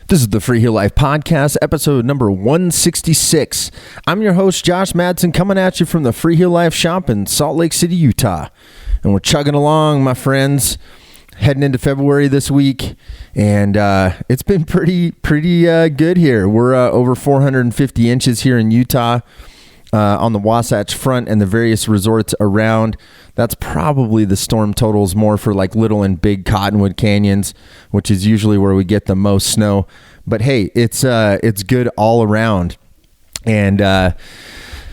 This is the Freeheel Life Podcast, episode number 166. I'm your host, Josh Madsen, coming at you from the Freeheel Life shop in Salt Lake City, Utah. And we're chugging along, my friends, heading into February this week. And it's been pretty good here. We're over 450 inches here in Utah on the Wasatch Front and the various resorts around. That's probably the storm totals more for like little and big Cottonwood canyons, which is usually where we get the most snow. But hey, it's good all around, and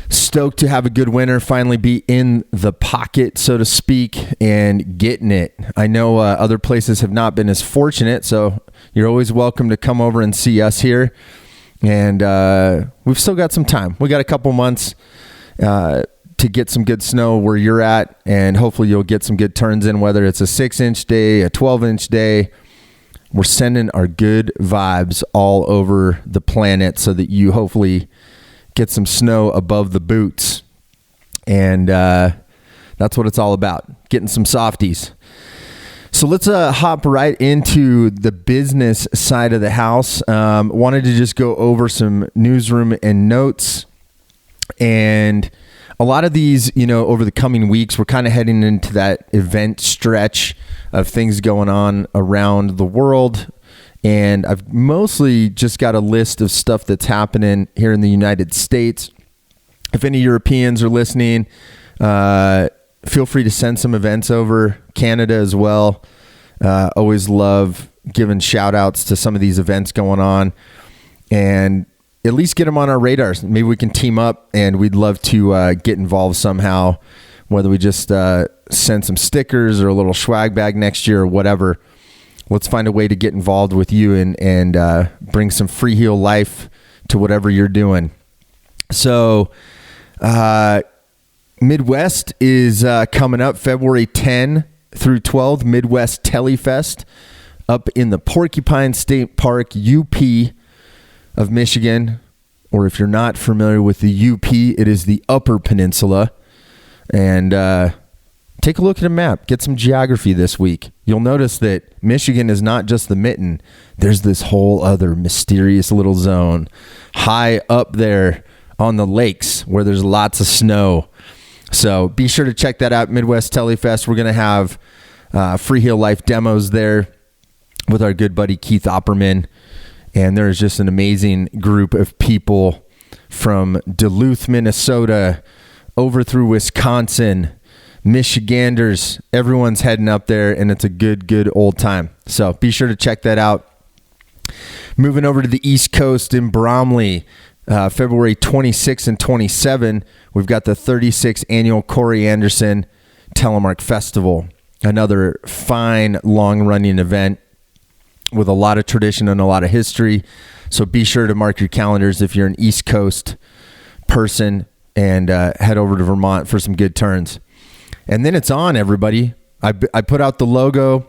stoked to have a good winter, finally be in the pocket, so to speak, and getting it. I know other places have not been as fortunate, so you're always welcome to come over and see us here. And we've still got some time. We got a couple months to get some good snow where you're at, and hopefully you'll get some good turns in, whether it's a 6-inch day, a 12-inch day. We're sending our good vibes all over the planet so that you hopefully get some snow above the boots. And that's what it's all about, getting some softies. So let's hop right into the business side of the house. Wanted to just go over some newsroom and notes. And a lot of these, over the coming weeks, we're kind of heading into that event stretch of things going on around the world. And I've mostly just got a list of stuff that's happening here in the United States. If any Europeans are listening, feel free to send some events over. Canada as well. Always love giving shout outs to some of these events going on, and at least get them on our radars. Maybe we can team up, and we'd love to get involved somehow, whether we just send some stickers or a little swag bag next year or whatever. Let's find a way to get involved with you and bring some Freeheel life to whatever you're doing. So Midwest is coming up February 10 through 12, Midwest Telefest up in the Porcupine State Park, UP of Michigan. Or if you're not familiar with the UP, it is the Upper Peninsula. And take a look at a map. Get some geography this week. You'll notice that Michigan is not just the mitten. There's this whole other mysterious little zone high up there on the lakes where there's lots of snow. So be sure to check that out, Midwest Telefest. We're going to have Freeheel Life demos there with our good buddy Keith Opperman. And there's just an amazing group of people from Duluth, Minnesota, over through Wisconsin, Michiganders. Everyone's heading up there, and it's a good old time. So be sure to check that out. Moving over to the East Coast in Bromley, February 26 and 27, we've got the 36th annual Corey Anderson Telemark Festival. Another fine, long-running event with a lot of tradition and a lot of history. So be sure to mark your calendars if you're an East Coast person, and head over to Vermont for some good turns. And then it's on, everybody. I put out the logo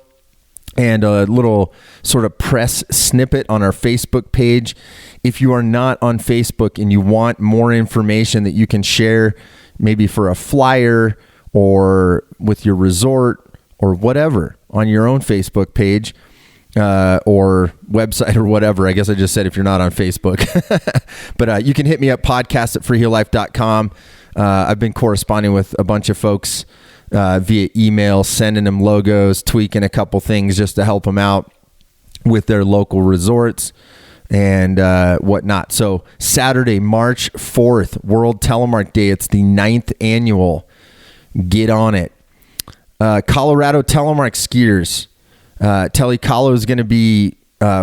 and a little sort of press snippet on our Facebook page. If you are not on Facebook and you want more information that you can share, maybe for a flyer or with your resort or whatever, on your own Facebook page or website or whatever. I guess I just said if you're not on Facebook. But you can hit me up, podcast@freeheellife.com. I've been corresponding with a bunch of folks via email, sending them logos, tweaking a couple things just to help them out with their local resorts and whatnot. So Saturday, March 4th, World Telemark Day. It's the 9th annual. Get on it. Colorado Telemark skiers. Telecolo is going to be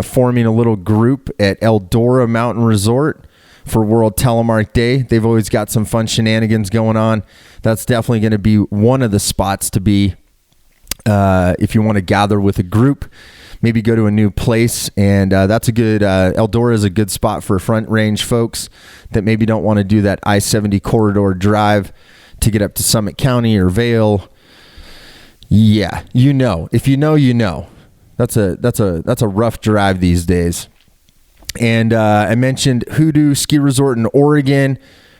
forming a little group at Eldora Mountain Resort for World Telemark Day. They've always got some fun shenanigans going on. That's definitely going to be one of the spots to be if you want to gather with a group, maybe go to a new place. And that's a good, Eldora is a good spot for front range folks that maybe don't want to do that I-70 corridor drive to get up to Summit County or Vail. Yeah, if you know, that's a rough drive these days. And I mentioned Hoodoo Ski Resort in Oregon.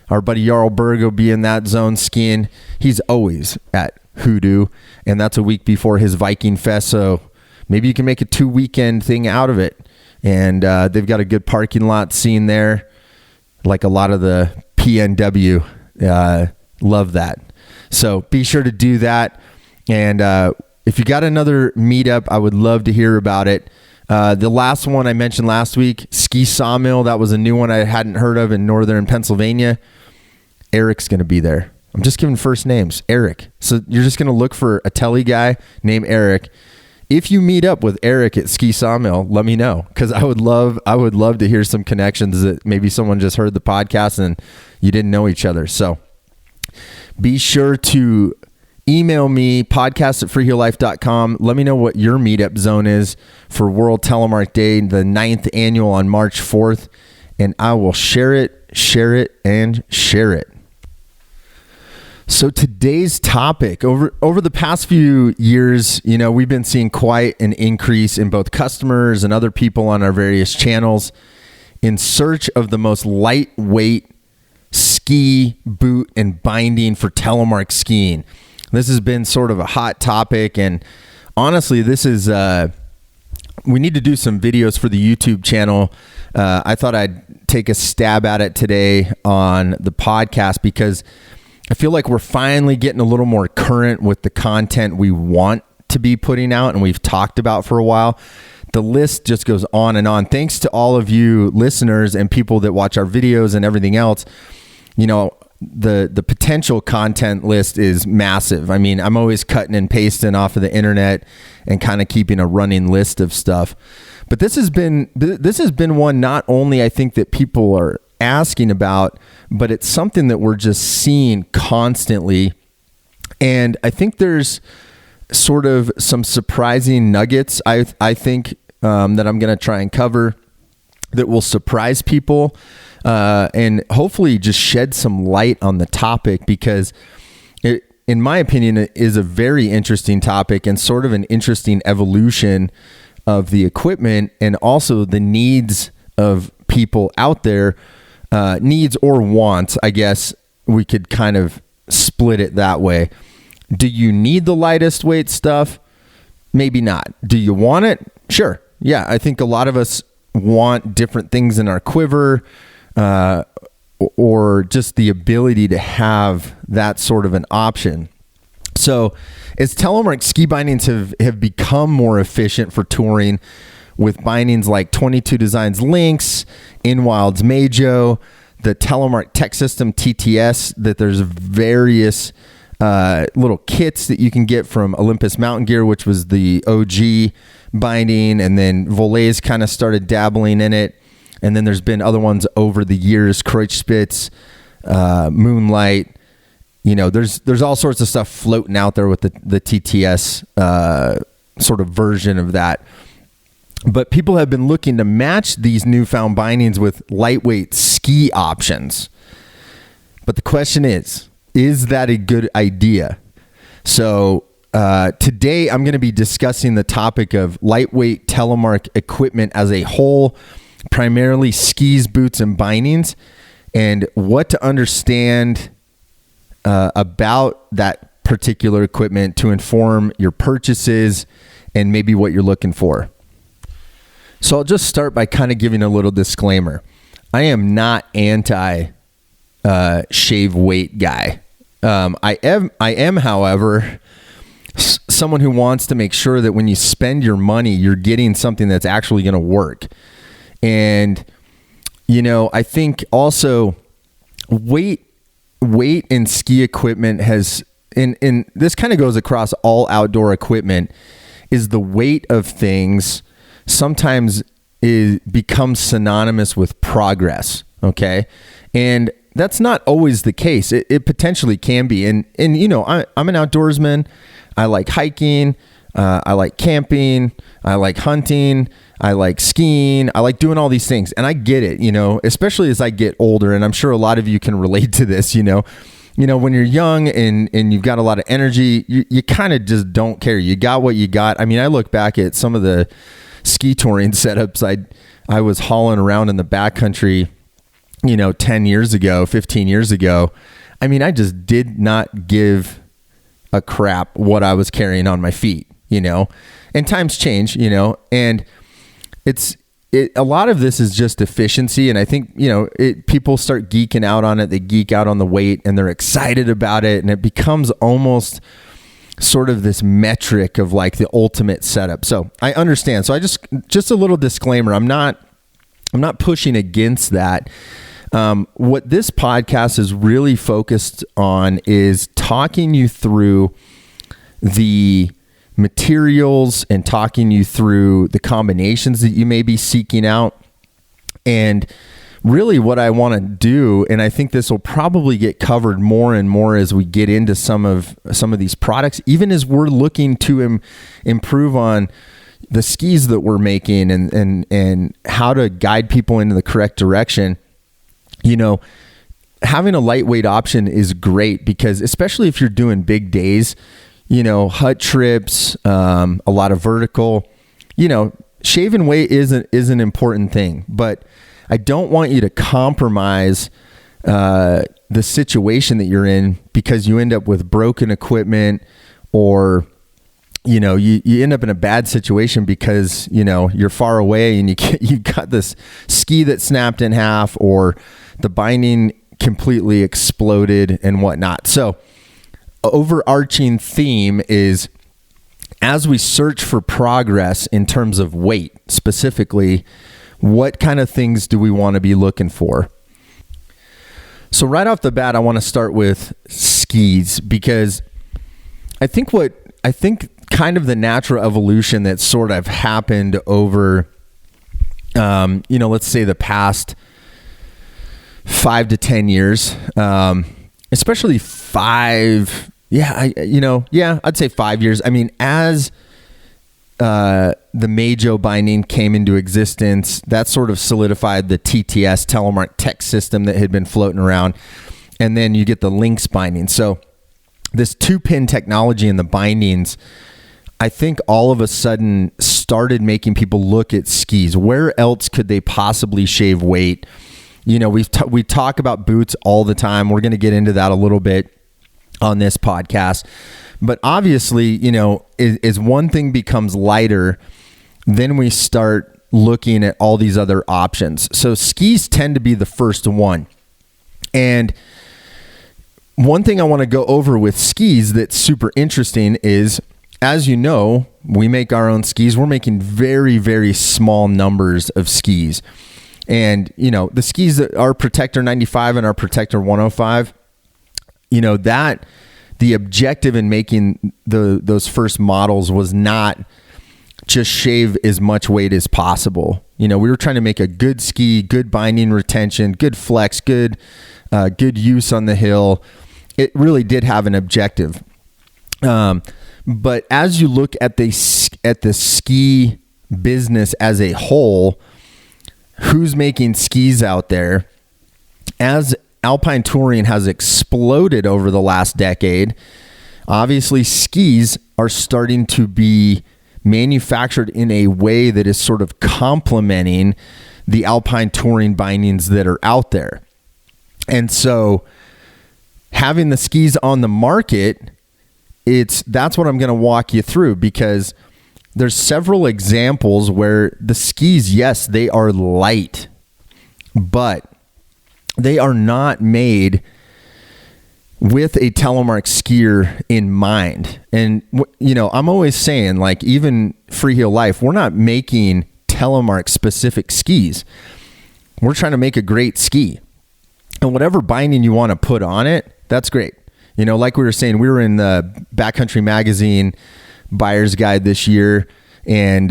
Our buddy Jarl Berg will be in that zone skiing. He's always at Hoodoo, and that's a week before his Viking Fest. So maybe you can make a 2-weekend thing out of it and they've got a good parking lot scene there. Like a lot of the PNW, love that. So be sure to do that. And if you got another meetup, I would love to hear about it. The last one I mentioned last week, Ski Sawmill, that was a new one I hadn't heard of in northern Pennsylvania. Eric's going to be there. I'm just giving first names, Eric. So you're just going to look for a tele guy named Eric. If you meet up with Eric at Ski Sawmill, let me know, because I would love to hear some connections that maybe someone just heard the podcast and you didn't know each other. So be sure to email me, podcast@freeheellife.com. Let me know what your meetup zone is for World Telemark Day, the 9th annual on March 4th, and I will share it, and share it. So today's topic, over the past few years, we've been seeing quite an increase in both customers and other people on our various channels in search of the most lightweight ski boot and binding for telemark skiing. This has been sort of a hot topic, and honestly, this is we need to do some videos for the YouTube channel. I thought I'd take a stab at it today on the podcast because I feel like we're finally getting a little more current with the content we want to be putting out and we've talked about for a while. The list just goes on and on. Thanks to all of you listeners and people that watch our videos and everything else. The potential content list is massive. I mean, I'm always cutting and pasting off of the internet and kind of keeping a running list of stuff. But this has been one not only I think that people are asking about, but it's something that we're just seeing constantly. And I think there's sort of some surprising nuggets I think that I'm going to try and cover that will surprise people and hopefully just shed some light on the topic, because it, in my opinion, it is a very interesting topic and sort of an interesting evolution of the equipment and also the needs of people out there. Needs or wants, I guess we could kind of split it that way. Do you need the lightest weight stuff? Maybe not. Do you want it? Sure. Yeah, I think a lot of us want different things in our quiver, or just the ability to have that sort of an option. So as telemark ski bindings have become more efficient for touring, with bindings like 22 Designs LYNX, InWild's Meidjo, the Telemark Tech System TTS, that there's various little kits that you can get from Olympus Mountain Gear, which was the OG binding, and then Volet's kind of started dabbling in it. And then there's been other ones over the years, Kreuzspitz, Moonlight. There's all sorts of stuff floating out there with the TTS sort of version of that. But people have been looking to match these newfound bindings with lightweight ski options. But the question is that a good idea? So today I'm going to be discussing the topic of lightweight telemark equipment as a whole, primarily skis, boots, and bindings, and what to understand about that particular equipment to inform your purchases and maybe what you're looking for. So I'll just start by kind of giving a little disclaimer. I am not anti shave weight guy. I am, however, someone who wants to make sure that when you spend your money, you're getting something that's actually going to work. And I think also weight in ski equipment has, and this kind of goes across all outdoor equipment, is the weight of things sometimes becomes synonymous with progress. Okay. And that's not always the case. It potentially can be. And I'm an outdoorsman. I like hiking. I like camping. I like hunting. I like skiing. I like doing all these things. And I get it, especially as I get older. And I'm sure a lot of you can relate to this, when you're young and you've got a lot of energy, you kind of just don't care. You got what you got. I mean, I look back at some of the ski touring setups I was hauling around in the backcountry, 10 years ago, 15 years ago. I mean, I just did not give a crap what I was carrying on my feet, and times change, and it's a lot of this is just efficiency. And I think, people start geeking out on it. They geek out on the weight and they're excited about it. And it becomes almost sort of this metric of like the ultimate setup. So I understand. So I just a little disclaimer. I'm not pushing against that. What this podcast is really focused on is talking you through the materials and talking you through the combinations that you may be seeking out. And really what I want to do, and I think this will probably get covered more and more as we get into some of these products, even as we're looking to improve on the skis that we're making and how to guide people into the correct direction. Having a lightweight option is great because especially if you're doing big days, hut trips, a lot of vertical, shaving weight is an important thing, but I don't want you to compromise the situation that you're in because you end up with broken equipment or, you end up in a bad situation because, you're far away and you got this ski that snapped in half or the binding completely exploded and whatnot. So overarching theme is as we search for progress in terms of weight, specifically, what kind of things do we want to be looking for? So right off the bat, I want to start with skis because I think kind of the natural evolution that sort of happened over, let's say the past 5 to 10 years, especially 5. I'd say 5 years. I mean, as the Meidjo binding came into existence, that sort of solidified the TTS, Telemark tech system that had been floating around. And then you get the LYNX binding. So this 2-pin technology in the bindings, I think all of a sudden started making people look at skis. Where else could they possibly shave weight? We talk about boots all the time. We're going to get into that a little bit on this podcast. But obviously, as one thing becomes lighter, then we start looking at all these other options. So skis tend to be the first one. And one thing I want to go over with skis that's super interesting is, as you know, we make our own skis. We're making very, very small numbers of skis. And, the skis that our Protector 95 and our Protector 105, that the objective in making those first models was not just shave as much weight as possible. We were trying to make a good ski, good binding retention, good flex, good use on the hill. It really did have an objective. But as you look at the ski business as a whole, who's making skis out there? As alpine touring has exploded over the last decade, obviously skis are starting to be manufactured in a way that is sort of complementing the alpine touring bindings that are out there. And so having the skis on the market, that's what I'm going to walk you through, because there's several examples where the skis, yes, they are light, but they are not made with a Telemark skier in mind. And, I'm always saying, like, even Freeheel Life, we're not making Telemark specific skis. We're trying to make a great ski. And whatever binding you want to put on it, that's great. Like we were saying, we were in the Backcountry Magazine buyer's guide this year. And,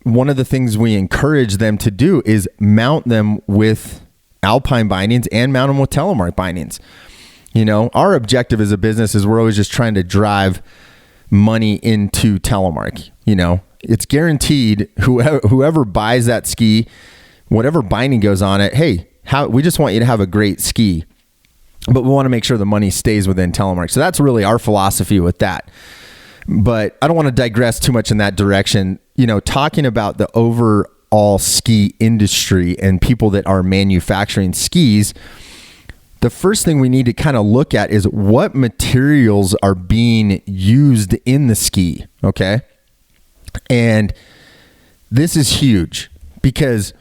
one of the things we encourage them to do is mount them with alpine bindings and mount them with Telemark bindings. Our objective as a business is we're always just trying to drive money into Telemark. It's guaranteed whoever buys that ski, whatever binding goes on it, we just want you to have a great ski, but we want to make sure the money stays within Telemark. So that's really our philosophy with that. But I don't want to digress too much in that direction. Talking about the overall ski industry and people that are manufacturing skis, the first thing we need to kind of look at is what materials are being used in the ski. Okay. And this is huge because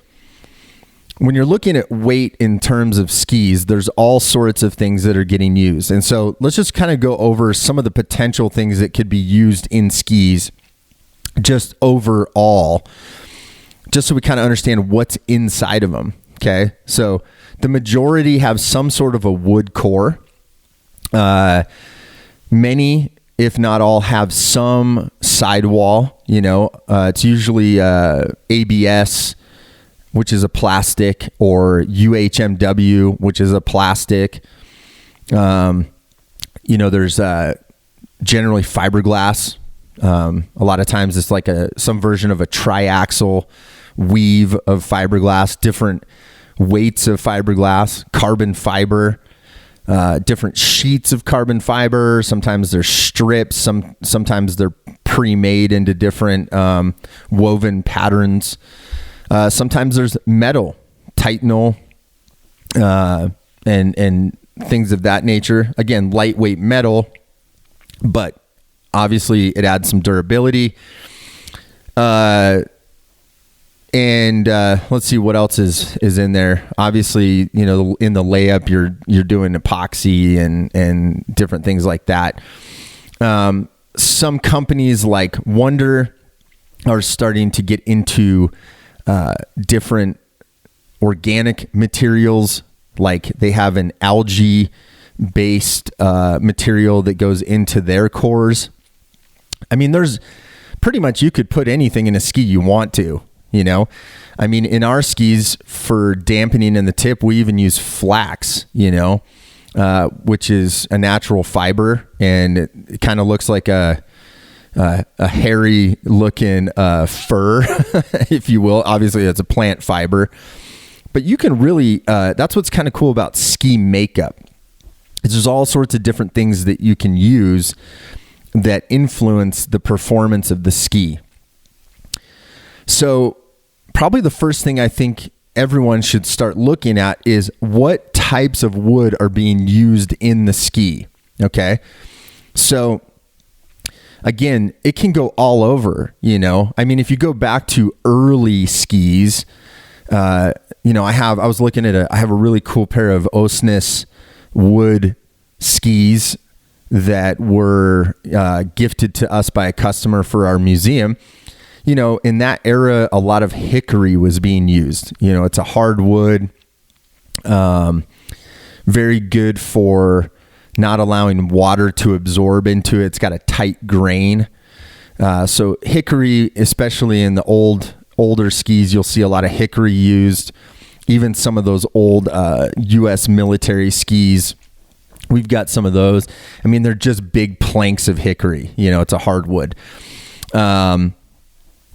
when you're looking at weight in terms of skis, there's all sorts of things that are getting used. And so let's just kind of go over some of the potential things that could be used in skis just overall, just so we kind of understand what's inside of them. Okay. So the majority have some sort of a wood core. Many, if not all, have some sidewall. It's usually ABS, which is a plastic, or UHMW, which is a plastic. There's generally fiberglass. A lot of times it's like some version of a triaxle weave of fiberglass, different weights of fiberglass, carbon fiber, different sheets of carbon fiber. Sometimes they're strips. Sometimes they're pre-made into different woven patterns. Sometimes there's metal, Titanal, and things of that nature. Again, lightweight metal, but obviously it adds some durability. And let's see what else is in there. Obviously, in the layup, you're doing epoxy and different things like that. Some companies like Wonder are starting to get into different organic materials. Like they have an algae based material that goes into their cores. I mean, there's pretty much, you could put anything in a ski you want to. In our skis for dampening in the tip, we even use flax, which is a natural fiber, and it kind of looks like a hairy looking fur, if you will. Obviously it's a plant fiber, but you can really, that's what's kind of cool about ski makeup. There's all sorts of different things that you can use that influence the performance of the ski. So probably the first thing I think everyone should start looking at is what types of wood are being used in the ski. Okay. So again, it can go all over, if you go back to early skis, I have a really cool pair of Osnes wood skis that were gifted to us by a customer for our museum. In that era, a lot of hickory was being used. It's a hardwood, very good for not allowing water to absorb into it. It's got a tight grain. So hickory, especially in the older skis, you'll see a lot of hickory used. Even some of those old U.S. military skis, we've got some of those. They're just big planks of hickory. It's a hardwood.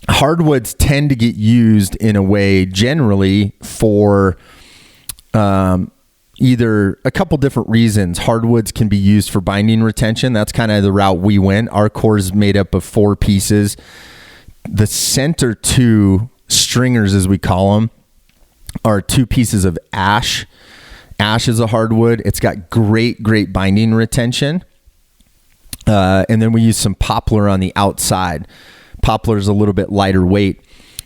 Hardwoods tend to get used in a way generally for either a couple different reasons. Hardwoods can be used for binding retention. That's kind of the route we went. Our core is made up of 4 pieces. The center 2 stringers, as we call them, are 2 pieces of ash. Ash is a hardwood. It's got great binding retention. And then we use some poplar on the outside. Poplar is a little bit lighter weight.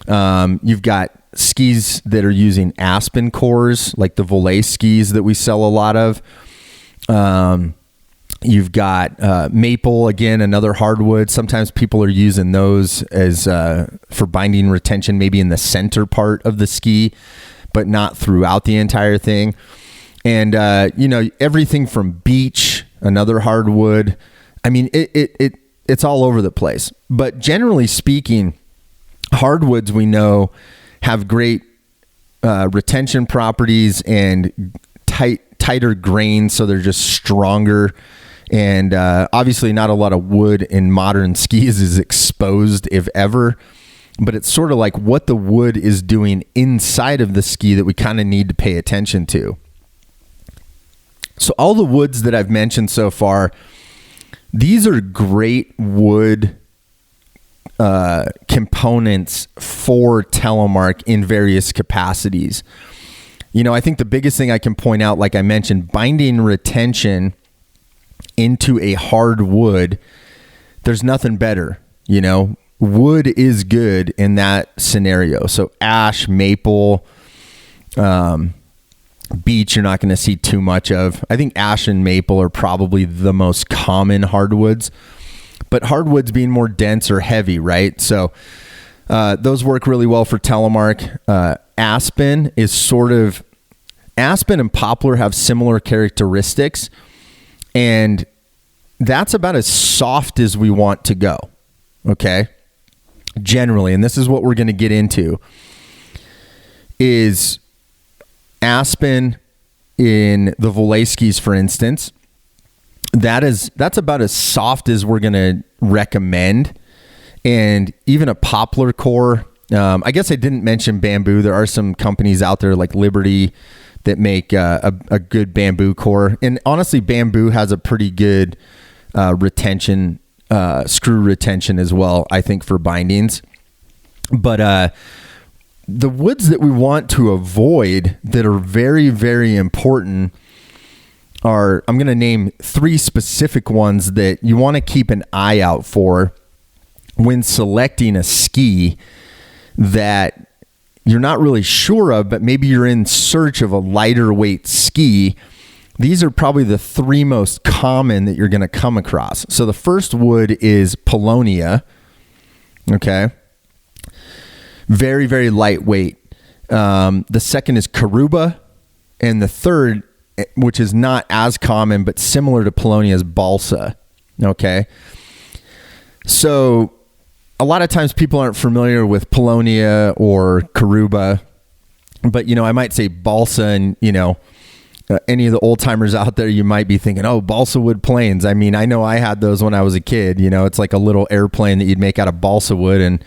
You've got skis that are using aspen cores, like the Volet skis that we sell a lot of. You've got maple, again, another hardwood. Sometimes people are using those as for binding retention, maybe in the center part of the ski, but not throughout the entire thing. And everything from beech, another hardwood. It's all over the place. But generally speaking, hardwoods we know have great retention properties and tighter grains, so they're just stronger. And obviously not a lot of wood in modern skis is exposed, if ever. But it's sort of like what the wood is doing inside of the ski that we kind of need to pay attention to. So all the woods that I've mentioned so far, these are great wood components for Telemark in various capacities. I think the biggest thing I can point out, like I mentioned, binding retention into a hard wood, there's nothing better. wood is good in that scenario. So ash, maple, beech, you're not going to see too much of. I think ash and maple are probably the most common hardwoods, but hardwoods being more dense or heavy, right? So those work really well for Telemark. Aspen and poplar have similar characteristics, and that's about as soft as we want to go, okay? Generally, and this is what we're going to get into, is aspen in the Voleskis, for instance. That's about as soft as we're going to recommend. And even a poplar core, I guess I didn't mention bamboo. There are some companies out there like Liberty that make a good bamboo core. And honestly, bamboo has a pretty good retention, screw retention as well, I think, for bindings. But the woods that we want to avoid that are very, very important are, I'm going to name 3 specific ones that you want to keep an eye out for when selecting a ski that you're not really sure of, but maybe you're in search of a lighter weight ski. These are probably the 3 most common that you're going to come across. So the first wood is Paulownia. Okay. Very, very lightweight. The second is Karuba. And the third, which is not as common, but similar to Paulownia, is Balsa. Okay. So a lot of times people aren't familiar with Paulownia or Karuba, but, I might say Balsa, and, any of the old timers out there, you might be thinking, oh, balsa wood planes. I mean, I know I had those when I was a kid. It's like a little airplane that you'd make out of balsa wood, and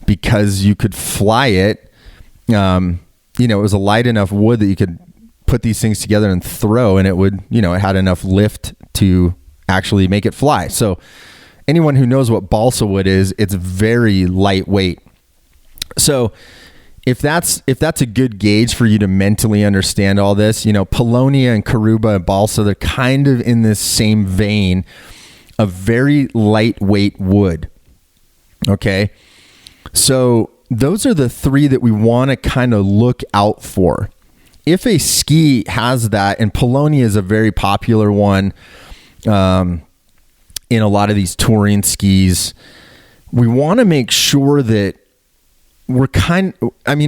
because you could fly it, it was a light enough wood that you could put these things together and throw, and it would, it had enough lift to actually make it fly. So anyone who knows what balsa wood is, it's very lightweight. So if that's a good gauge for you to mentally understand all this, Paulownia and Karuba and balsa, they're kind of in this same vein of very lightweight wood. Okay. So those are the 3 that we want to kind of look out for. If a ski has that, and Paulownia is a very popular one in a lot of these touring skis, we want to make sure that we're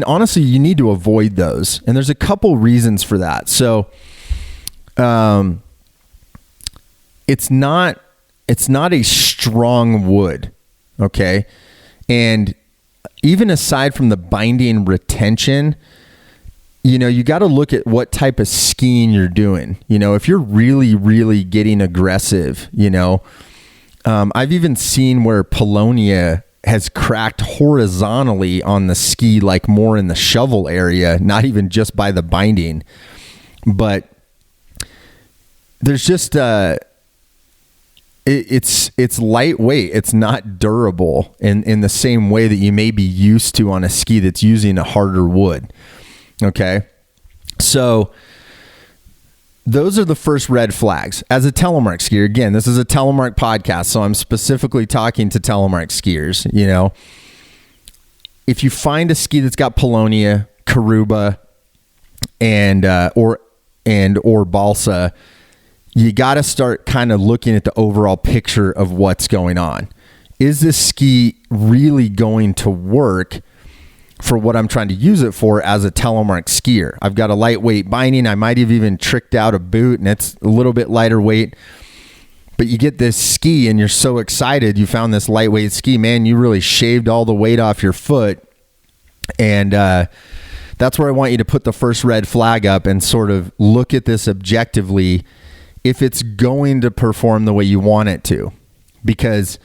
honestly, you need to avoid those. And there's a couple reasons for that. So it's not a strong wood. Okay. And even aside from the binding retention, you got to look at what type of skiing you're doing. If you're really, really getting aggressive, I've even seen where Paulownia has cracked horizontally on the ski, like more in the shovel area, not even just by the binding. But there's just it's lightweight. It's not durable in the same way that you may be used to on a ski that's using a harder wood. Okay. So those are the first red flags. As a Telemark skier, again, this is a Telemark podcast, so I'm specifically talking to Telemark skiers. If you find a ski that's got Paulownia, Karuba, and or balsa, you got to start kind of looking at the overall picture of what's going on. Is this ski really going to work for what I'm trying to use it for as a Telemark skier? I've got a lightweight binding. I might have even tricked out a boot, and it's a little bit lighter weight. But you get this ski and you're so excited you found this lightweight ski. Man, you really shaved all the weight off your foot. And that's where I want you to put the first red flag up and sort of look at this objectively, if it's going to perform the way you want it to. Because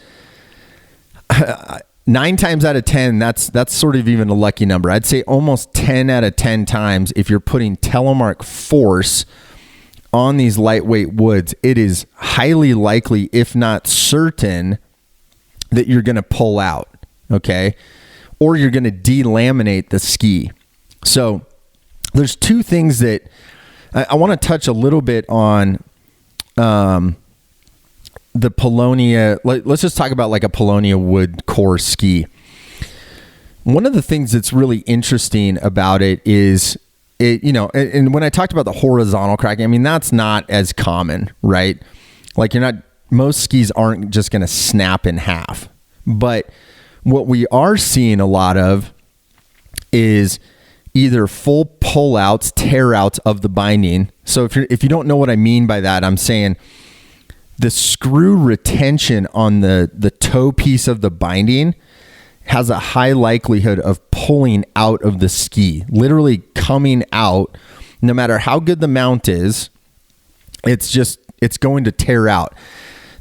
9 times out of 10, that's sort of even a lucky number. I'd say almost 10 out of 10 times, if you're putting Telemark force on these lightweight woods, it is highly likely, if not certain, that you're going to pull out, okay? Or you're going to delaminate the ski. So there's 2 things that I want to touch a little bit on the Polonia, let's just talk about like a Polonia wood core ski. One of the things that's really interesting about it is and when I talked about the horizontal cracking, I mean, that's not as common, right? Like most skis aren't just going to snap in half. But what we are seeing a lot of is either full pull-outs, tear-outs of the binding. So if you don't know what I mean by that, I'm saying the screw retention on the toe piece of the binding has a high likelihood of pulling out of the ski, literally coming out. No matter how good the mount is, it's going to tear out.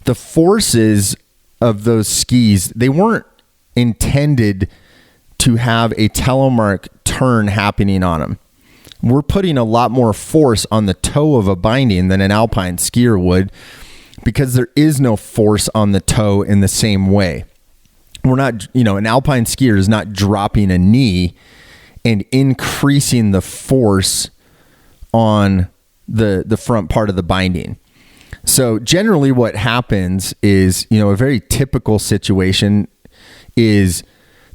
The forces of those skis, they weren't intended to have a Telemark turn happening on them. We're putting a lot more force on the toe of a binding than an alpine skier would, because there is no force on the toe in the same way. We're not, an alpine skier is not dropping a knee and increasing the force on the front part of the binding. So generally what happens is, a very typical situation is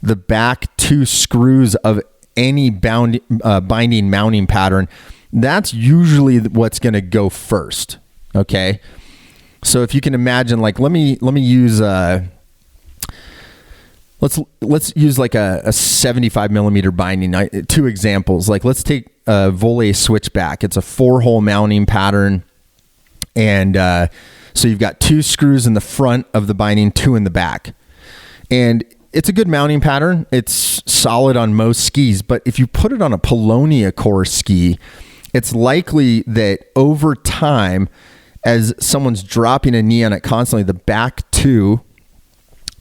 the back two screws of any binding mounting pattern. That's usually what's going to go first. Okay. So if you can imagine, like, let me use, let's use like a 75 millimeter binding. Two examples. Like, let's take a Volley switchback. It's a 4-hole mounting pattern. And so you've got 2 screws in the front of the binding, 2 in the back. And it's a good mounting pattern. It's solid on most skis. But if you put it on a Polonia core ski, it's likely that over time, as someone's dropping a knee on it constantly, the back 2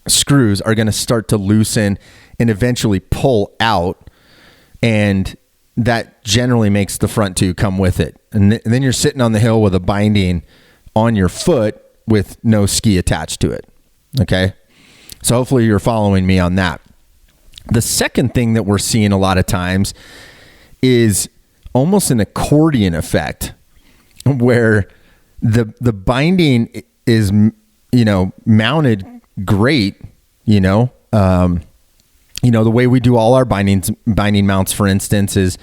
screws are going to start to loosen and eventually pull out. And that generally makes the front 2 come with it. And then you're sitting on the hill with a binding on your foot with no ski attached to it. Okay. So hopefully you're following me on that. The second thing that we're seeing a lot of times is almost an accordion effect, where the binding is, mounted great, the way we do all our binding mounts, for instance, is,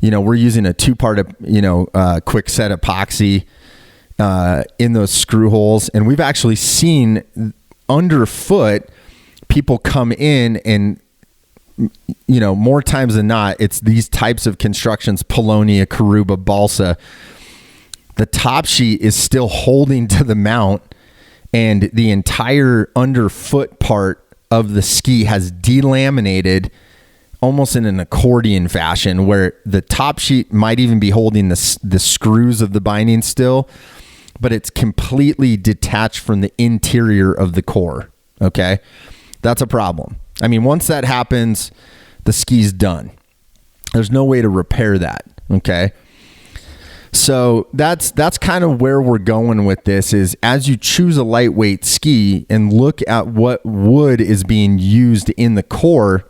we're using a 2-part, quick set epoxy in those screw holes. And we've actually seen underfoot people come in and, more times than not, it's these types of constructions, Polonia, Karuba, Balsa. The top sheet is still holding to the mount, and the entire underfoot part of the ski has delaminated almost in an accordion fashion, where the top sheet might even be holding the screws of the binding still, but it's completely detached from the interior of the core. Okay. That's a problem. I mean, once that happens, the ski's done. There's no way to repair that. Okay. So that's kind of where we're going with this, is as you choose a lightweight ski and look at what wood is being used in the core,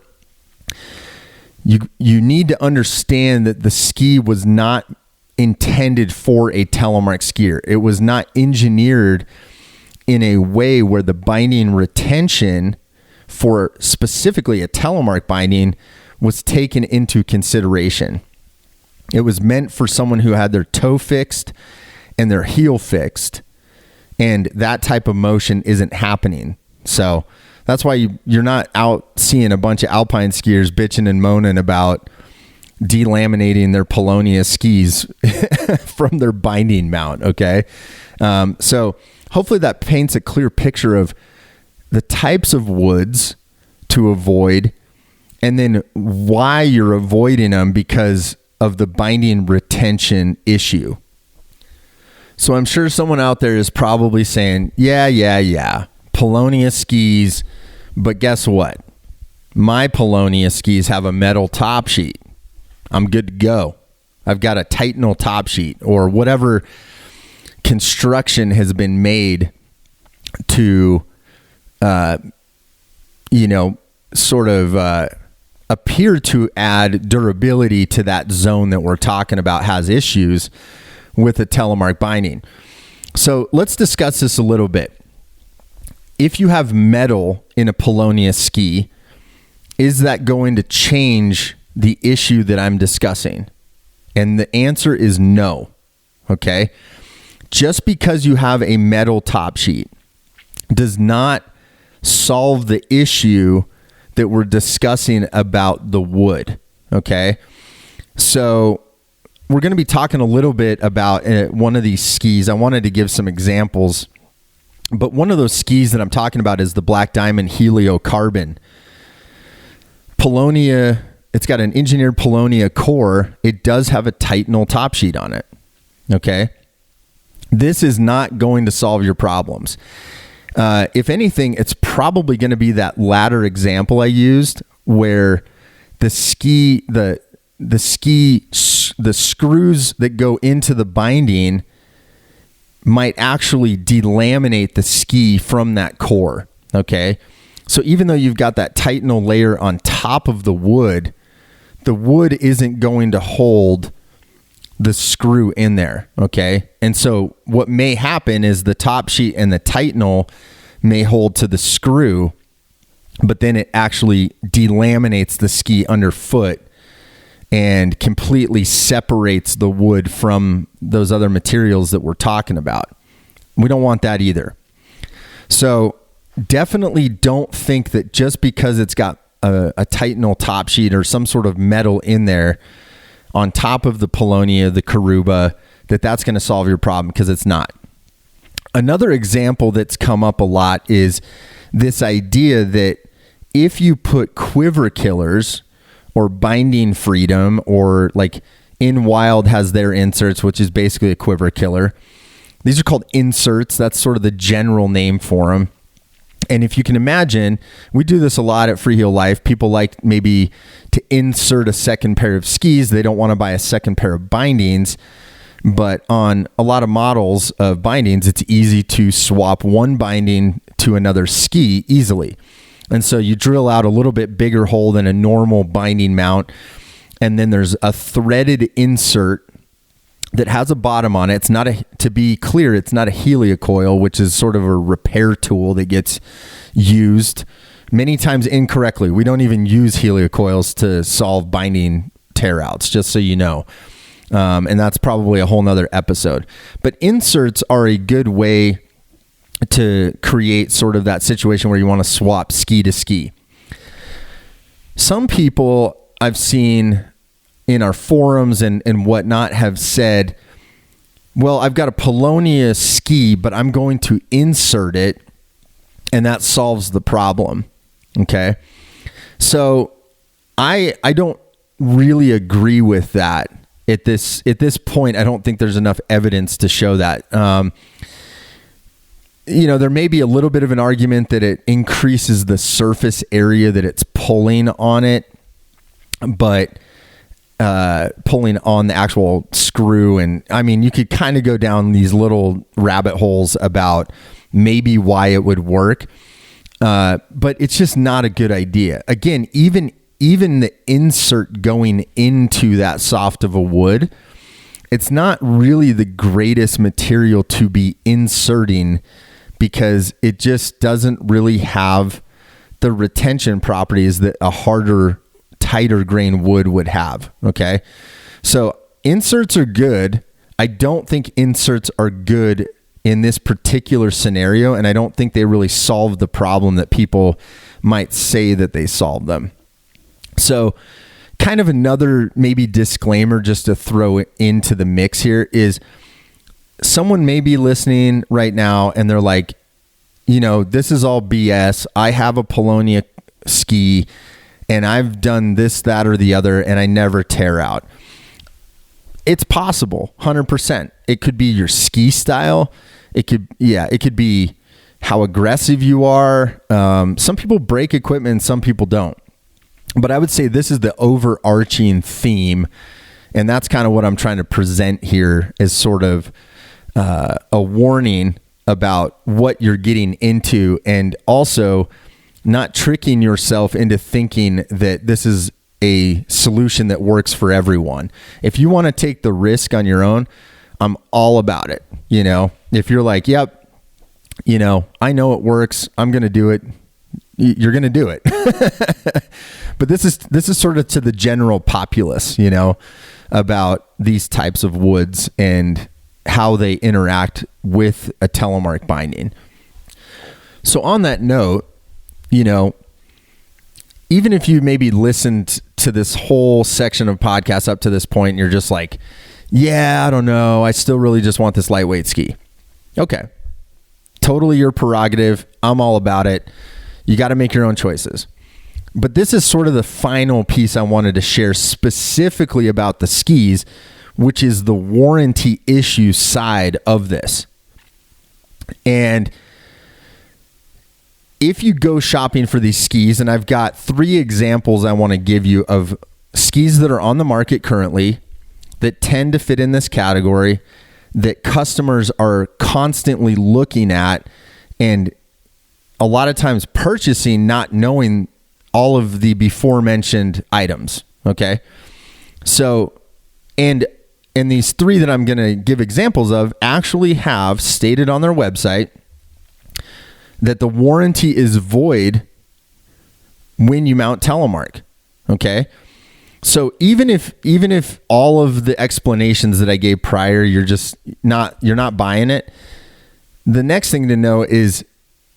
you need to understand that the ski was not intended for a Telemark skier. It was not engineered in a way where the binding retention for specifically a Telemark binding was taken into consideration. It was meant for someone who had their toe fixed and their heel fixed, and that type of motion isn't happening. So that's why you're not out seeing a bunch of alpine skiers bitching and moaning about delaminating their Polonia skis from their binding mount. Okay. So hopefully that paints a clear picture of the types of woods to avoid, and then why you're avoiding them because of the binding retention issue. So I'm sure someone out there is probably saying, yeah, Polonia skis, but guess what? My Polonia skis have a metal top sheet. I'm good to go. I've got a Titanal top sheet, or whatever construction has been made to, appear to add durability to that zone that we're talking about has issues with a Telemark binding. So let's discuss this a little bit. if you have metal in a Polonia ski, is that going to change the issue that I'm discussing? And the answer is no. Okay. Just because you have a metal top sheet does not solve the issue that we're discussing about the wood. Okay. So we're going to be talking a little bit about one of these skis. I wanted to give some examples, but one of those skis that I'm talking about is the Black Diamond Helio Carbon. Polonia, it's got an engineered Polonia core. It does have a Titanal top sheet on it. Okay. This is not going to solve your problems. If anything, it's probably going to be that latter example I used where the screws that go into the binding might actually delaminate the ski from that core. Okay. So even though you've got that Titanal layer on top of the wood isn't going to hold the screw in there. Okay. And so what may happen is the top sheet and the Titanal may hold to the screw, but then it actually delaminates the ski underfoot and completely separates the wood from those other materials that we're talking about. We don't want that either. So definitely don't think that just because it's got a Titanal top sheet or some sort of metal in there on top of the Polonia, the Karuba, that's going to solve your problem, because it's not. Another example that's come up a lot is this idea that if you put quiver killers or binding freedom, or like In Wild has their inserts, which is basically a quiver killer. These are called inserts. That's sort of the general name for them. And if you can imagine, we do this a lot at Freeheel Life. People like maybe to insert a second pair of skis. They don't want to buy a second pair of bindings. But on a lot of models of bindings, it's easy to swap one binding to another ski easily. And so you drill out a little bit bigger hole than a normal binding mount. And then there's a threaded insert that has a bottom on it. It's not to be clear, it's not a heliocoil, which is sort of a repair tool that gets used many times incorrectly. We don't even use heliocoils to solve binding tear outs, just so you know. And that's probably a whole nother episode. But inserts are a good way to create sort of that situation where you want to swap ski to ski. Some people I've seen in our forums and whatnot have said, well, I've got a Polonia ski, but I'm going to insert it, and that solves the problem. Okay. So I don't really agree with that. At this point, I don't think there's enough evidence to show that. There may be a little bit of an argument that it increases the surface area that it's pulling on it, but pulling on the actual screw. And I mean, you could kind of go down these little rabbit holes about maybe why it would work. But it's just not a good idea. Again, even the insert going into that soft of a wood, it's not really the greatest material to be inserting, because it just doesn't really have the retention properties that a harder, tighter grain wood would have. Okay. So inserts are good. I don't think inserts are good in this particular scenario, and I don't think they really solve the problem that people might say that they solve them. So kind of another maybe disclaimer just to throw into the mix here is, someone may be listening right now and they're like, this is all BS. I have a Polonia ski and I've done this, that, or the other, and I never tear out. It's possible, 100%. It could be your ski style. It could be how aggressive you are. Some people break equipment and some people don't. But I would say this is the overarching theme, and that's kind of what I'm trying to present here as sort of a warning about what you're getting into, and also not tricking yourself into thinking that this is a solution that works for everyone. If you want to take the risk on your own, I'm all about it. If you're like, yep, I know it works. I'm going to do it. You're going to do it. But this is sort of to the general populace, about these types of woods and how they interact with a Telemark binding. So on that note, even if you maybe listened to this whole section of podcasts up to this point, and you're just like, yeah, I don't know, I still really just want this lightweight ski. Okay. Totally your prerogative. I'm all about it. You got to make your own choices. But this is sort of the final piece I wanted to share specifically about the skis, which is the warranty issue side of this. And if you go shopping for these skis, and I've got 3 examples I want to give you of skis that are on the market currently that tend to fit in this category, that customers are constantly looking at and a lot of times purchasing, not knowing all of the before mentioned items. Okay. So, and these 3 that I'm going to give examples of actually have stated on their website that the warranty is void when you mount Telemark. Okay. So even if all of the explanations that I gave prior, you're not buying it, the next thing to know is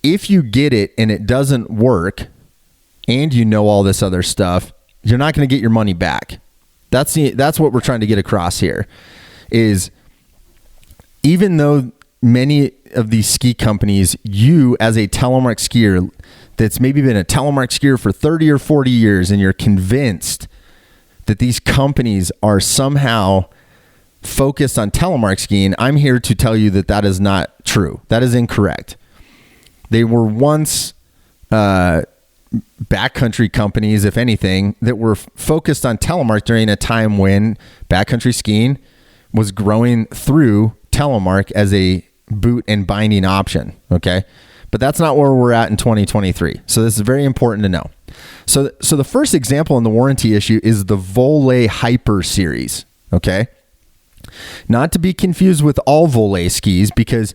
if you get it and it doesn't work and all this other stuff, you're not going to get your money back. That's what we're trying to get across here is even though many of these ski companies, you as a Telemark skier that's maybe been a Telemark skier for 30 or 40 years and you're convinced that these companies are somehow focused on Telemark skiing, I'm here to tell you that is not true. That is incorrect. They were once backcountry companies, if anything, that were focused on Telemark during a time when backcountry skiing was growing through Telemark as a boot and binding option. Okay. But that's not where we're at in 2023. So this is very important to know. So the first example in the warranty issue is the Volet Hyper series. Okay. Not to be confused with all Volet skis, because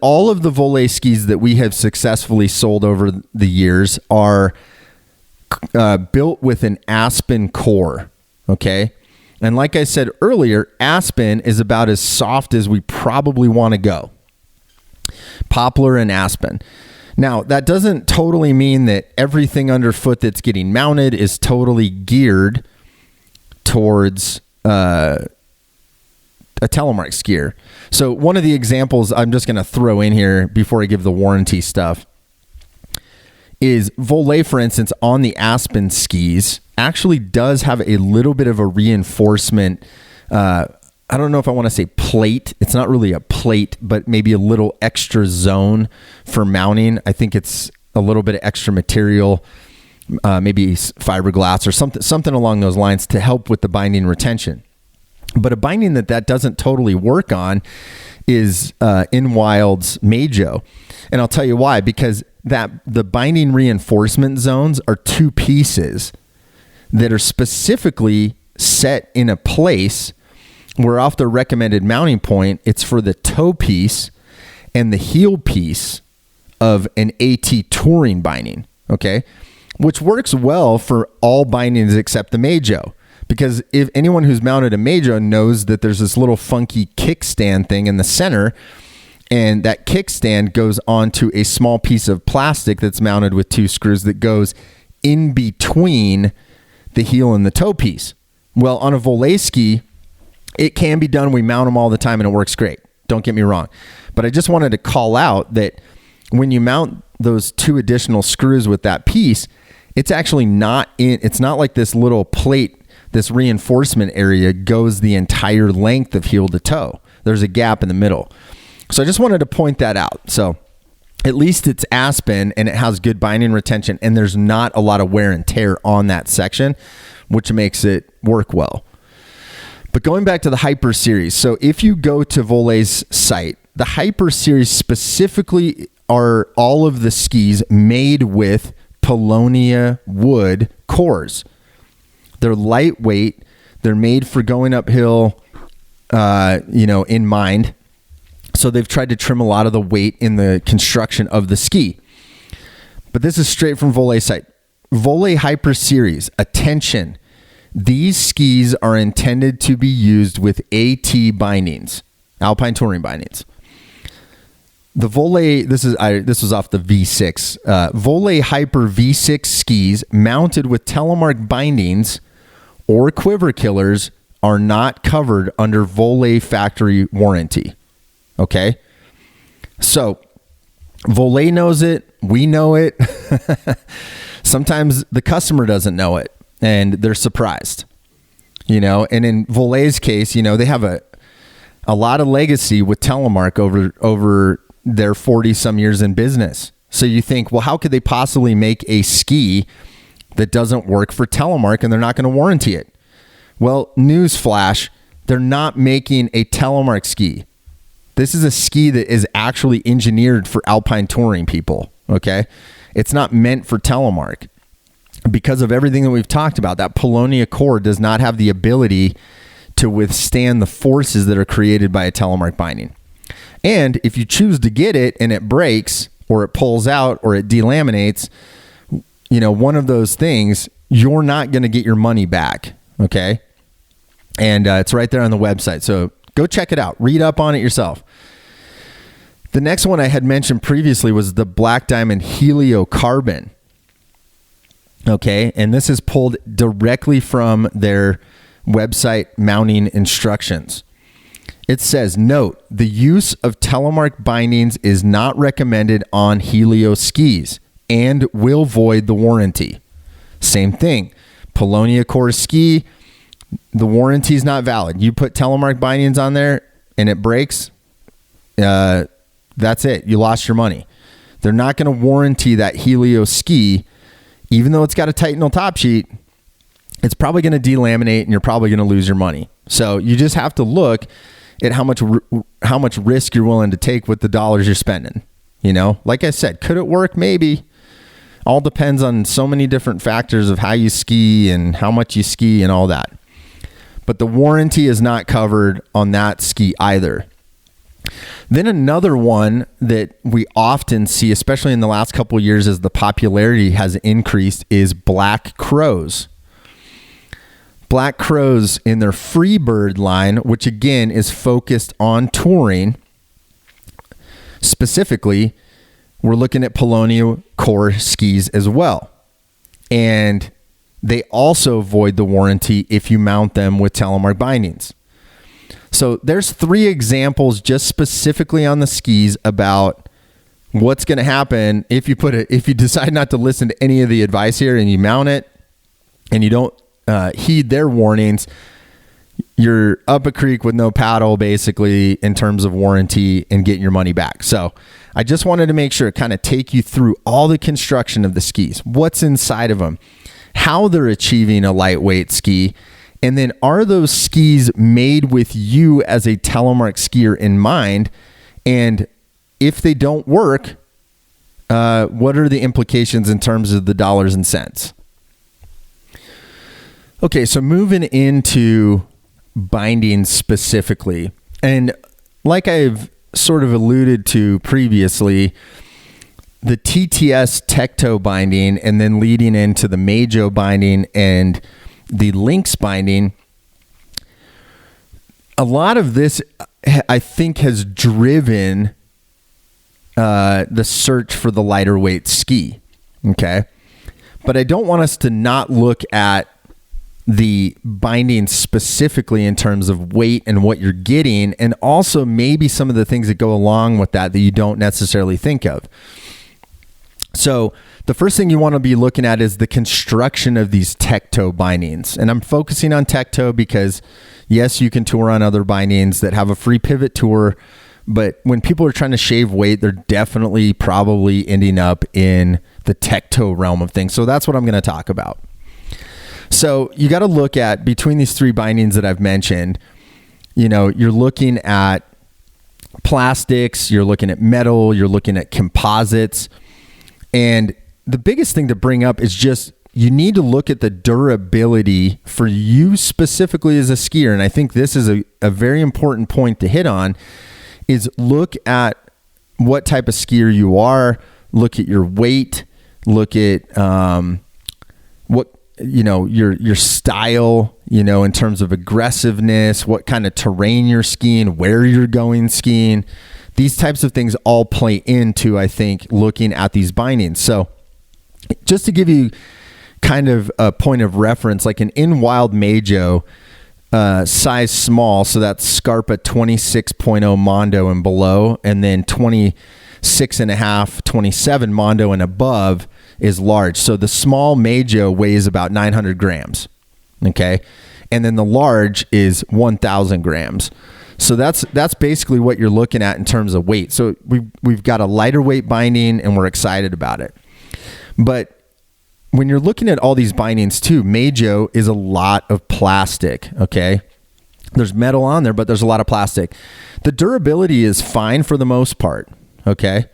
all of the Volet skis that we have successfully sold over the years are built with an aspen core. Okay. And like I said earlier, aspen is about as soft as we probably want to go. Poplar and aspen. Now, that doesn't totally mean that everything underfoot that's getting mounted is totally geared towards a Telemark skier. So one of the examples I'm just going to throw in here before I give the warranty stuff is Volet, for instance, on the aspen skis actually does have a little bit of a reinforcement. I don't know if I want to say plate. It's not really a plate, but maybe a little extra zone for mounting. I think it's a little bit of extra material, maybe fiberglass or something along those lines to help with the binding retention. But a binding that doesn't totally work on is In Wild's Meidjo. And I'll tell you why, because the binding reinforcement zones are 2 pieces that are specifically set in a place where off the recommended mounting point, it's for the toe piece and the heel piece of an AT touring binding, okay? Which works well for all bindings except the Meidjo. Because if anyone who's mounted a Meidjo knows that there's this little funky kickstand thing in the center, and that kickstand goes onto a small piece of plastic that's mounted with 2 screws that goes in between the heel and the toe piece. Well, on a Volet ski, it can be done. We mount them all the time and it works great. Don't get me wrong. But I just wanted to call out that when you mount those 2 additional screws with that piece, it's actually it's not like this little plate, this reinforcement area goes the entire length of heel to toe. There's a gap in the middle. So I just wanted to point that out. So at least it's aspen and it has good binding retention and there's not a lot of wear and tear on that section, which makes it work well. But going back to the Hyper series, so if you go to Volet's site, the Hyper series specifically are all of the skis made with Paulownia wood cores. They're lightweight. They're made for going uphill, in mind. So they've tried to trim a lot of the weight in the construction of the ski. But this is straight from Vole's site. Vole Hyper Series, attention. These skis are intended to be used with AT bindings, Alpine Touring bindings. The Vole, this was off the V6. Vole Hyper V6 skis mounted with Telemark bindings or quiver killers are not covered under Vole factory warranty. Okay? So, Vole knows it. We know it. Sometimes the customer doesn't know it and they're surprised. And in Vole's case, they have a lot of legacy with Telemark over their 40 some years in business. So you think, well, how could they possibly make a ski that doesn't work for Telemark and they're not going to warranty it? Well, newsflash, they're not making a Telemark ski. This is a ski that is actually engineered for Alpine Touring people, okay? It's not meant for Telemark because of everything that we've talked about. That Polonia core does not have the ability to withstand the forces that are created by a Telemark binding. And if you choose to get it and it breaks or it pulls out or it delaminates, one of those things, you're not going to get your money back, okay? And it's right there on the website. So go check it out. Read up on it yourself. The next one I had mentioned previously was the Black Diamond Helio Carbon. Okay, and this is pulled directly from their website mounting instructions. It says, note, the use of Telemark bindings is not recommended on Helio skis and will void the warranty. Same thing. Polonia core ski, the warranty is not valid. You put Telemark bindings on there and it breaks, that's it. You lost your money. They're not going to warranty that Helio ski, even though it's got a Titanal top sheet. It's probably going to delaminate and you're probably going to lose your money. So you just have to look at how much risk you're willing to take with the dollars you're spending. Like I said, could it work? Maybe. All depends on so many different factors of how you ski and how much you ski and all that. But the warranty is not covered on that ski either. Then another one that we often see, especially in the last couple of years as the popularity has increased, is Black Crows. Black Crows in their Freebird line, which again is focused on touring. Specifically, we're looking at Polonia core skis as well. And they also void the warranty if you mount them with Telemark bindings. So there's 3 examples just specifically on the skis about what's going to happen if you decide not to listen to any of the advice here and you mount it and you don't heed their warnings. You're up a creek with no paddle, basically, in terms of warranty and getting your money back. So I just wanted to make sure, kind of take you through all the construction of the skis, what's inside of them, how they're achieving a lightweight ski, and then are those skis made with you as a Telemark skier in mind? And if they don't work, what are the implications in terms of the dollars and cents? Okay, so moving into bindings specifically, and like I've sort of alluded to previously, the TTS Tecto binding and then leading into the Meidjo binding and the LYNX binding, a lot of this I think has driven the search for the lighter weight ski. Okay, but I don't want us to not look at the binding specifically in terms of weight and what you're getting, and also maybe some of the things that go along with that you don't necessarily think of. So the first thing you want to be looking at is the construction of these Tecto bindings. And I'm focusing on Tecto because yes, you can tour on other bindings that have a free pivot tour, but when people are trying to shave weight, they're definitely probably ending up in the Tecto realm of things. So that's what I'm going to talk about. So you got to look at, between these 3 bindings that I've mentioned, you're looking at plastics, you're looking at metal, you're looking at composites. And the biggest thing to bring up is just, you need to look at the durability for you specifically as a skier. And I think this is a very important point to hit on, is look at what type of skier you are, look at your weight, look at what, your style, in terms of aggressiveness, what kind of terrain you're skiing, where you're going skiing. These types of things all play into, I think, looking at these bindings. So just to give you kind of a point of reference, like an in wild Meidjo, size small, so that's Scarpa 26.0 Mondo and below, and then 26.5, 27 Mondo and above is large. So the small Meidjo weighs about 900 grams, okay? And then the large is 1,000 grams. So that's basically what you're looking at in terms of weight. So we've got a lighter weight binding, and we're excited about it. But when you're looking at all these bindings too, Meidjo is a lot of plastic, okay? There's metal on there, but there's a lot of plastic. The durability is fine for the most part, okay?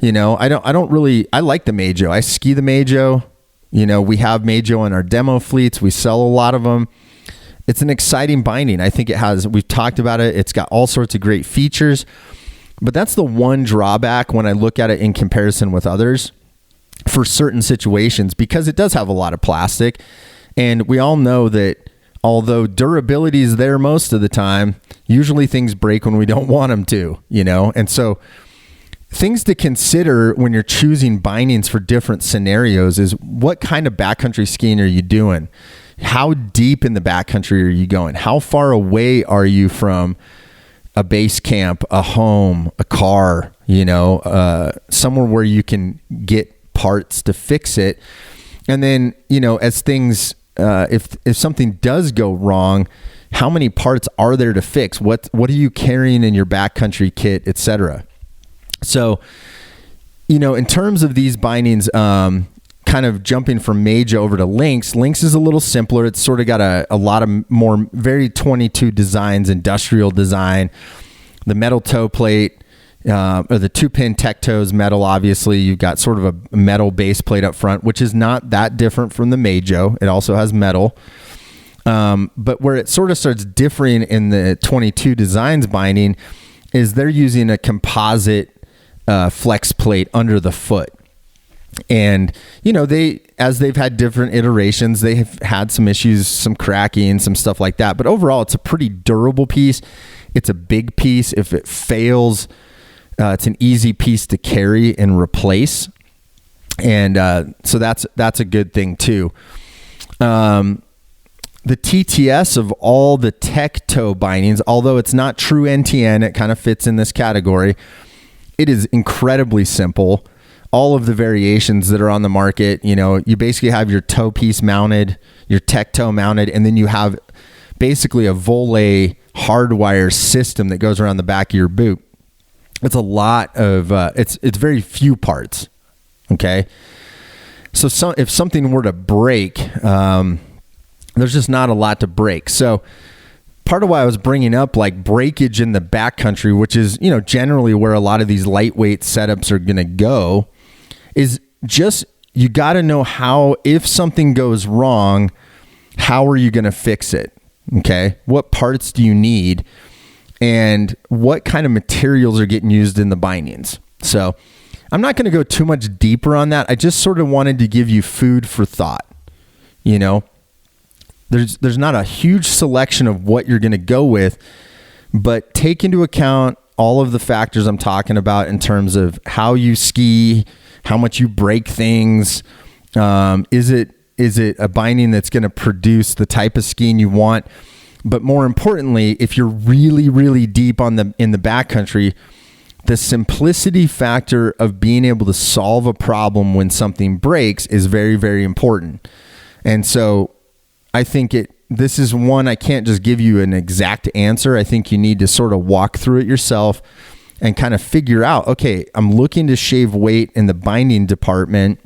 I like the Meidjo. I ski the Meidjo. We have Meidjo in our demo fleets. We sell a lot of them. It's an exciting binding. I think we've talked about it. It's got all sorts of great features, but that's the one drawback when I look at it in comparison with others for certain situations, because it does have a lot of plastic. And we all know that although durability is there most of the time, usually things break when we don't want them to, And so things to consider when you're choosing bindings for different scenarios is what kind of backcountry skiing are you doing? How deep in the backcountry are you going? How far away are you from a base camp, a home, a car, somewhere where you can get parts to fix it? And then, as things, if something does go wrong, how many parts are there to fix? What are you carrying in your backcountry kit, etc.? So, in terms of these bindings, kind of jumping from Meidjo over to LYNX, LYNX is a little simpler. It's sort of got a lot of more very 22 designs, industrial design. The metal toe plate, or the 2-pin tech toes metal, obviously. You've got sort of a metal base plate up front, which is not that different from the Meidjo. It also has metal. But where it sort of starts differing in the 22 designs binding is they're using a composite flex plate under the foot. And, as they've had different iterations, they have had some issues, some cracking, some stuff like that. But overall, it's a pretty durable piece. It's a big piece. If it fails, it's an easy piece to carry and replace. And so that's a good thing too. The TTS of all the tech toe bindings, although it's not true NTN, it kind of fits in this category. It is incredibly simple. All of the variations that are on the market, you basically have your toe piece mounted, your tech toe mounted, and then you have basically a Volet hardwire system that goes around the back of your boot. It's a lot of, it's very few parts. Okay. So if something were to break, there's just not a lot to break. So part of why I was bringing up like breakage in the backcountry, which is, generally where a lot of these lightweight setups are going to go, is just, you got to know how, if something goes wrong, how are you going to fix it? Okay. What parts do you need? And what kind of materials are getting used in the bindings? So I'm not going to go too much deeper on that. I just sort of wanted to give you food for thought. There's not a huge selection of what you're going to go with, but take into account all of the factors I'm talking about in terms of how you ski, how much you break things. Is it a binding that's going to produce the type of skiing you want? But more importantly, if you're really, really deep in the backcountry, the simplicity factor of being able to solve a problem when something breaks is very, very important. And so I think this is one, I can't just give you an exact answer. I think you need to sort of walk through it yourself and kind of figure out, okay, I'm looking to shave weight in the binding department.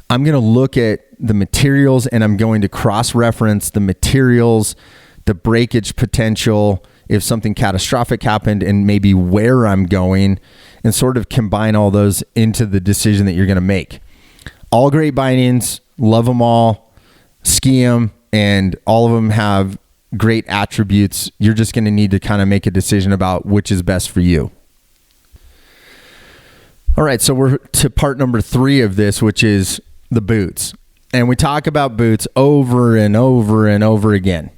I'm going to look at the materials and I'm going to cross-reference the materials, the breakage potential, if something catastrophic happened, and maybe where I'm going, and sort of combine all those into the decision that you're going to make. All great bindings, love them all, ski them, and all of them have great attributes. You're just going to need to kind of make a decision about which is best for you. All right, so we're to part number 3 of this, which is the boots. And we talk about boots over and over and over again.